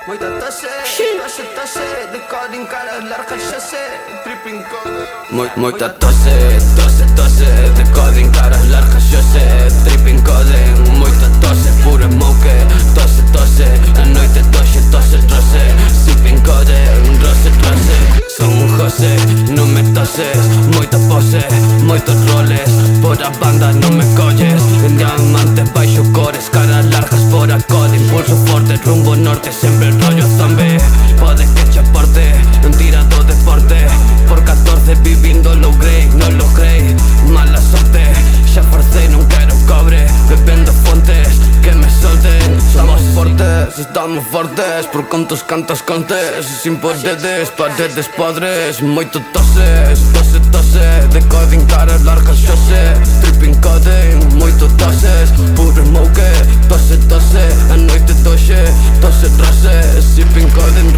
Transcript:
Moita tose, de codo em cara, larga chassé, tripping code. Moita tose, de codo em cara, larga chassé, tripping code. Moita tose, pura moque, tose, a noite tose, sipping code, roce. Son un José, no me toses, moita pose, moitos roles, por a banda no me colles. En diamante baixo cores, caras largas por a code, impulso forte, rumbo norte, sempre rollo zombie. Pode que che aporte, non tira do deporte, por 14 vivindo low grade, non lo creí, mala sorte, xa forcei, non quero cobre, bebendo fontes, que me solten. Somos fortes, estamos fortes, por contos cantos contes, sin poderes, paredes podres, moito toses, de codo en caras largas xose, tripping code, moito toses, puro moque, tose, a noite tose, roce, sipping code en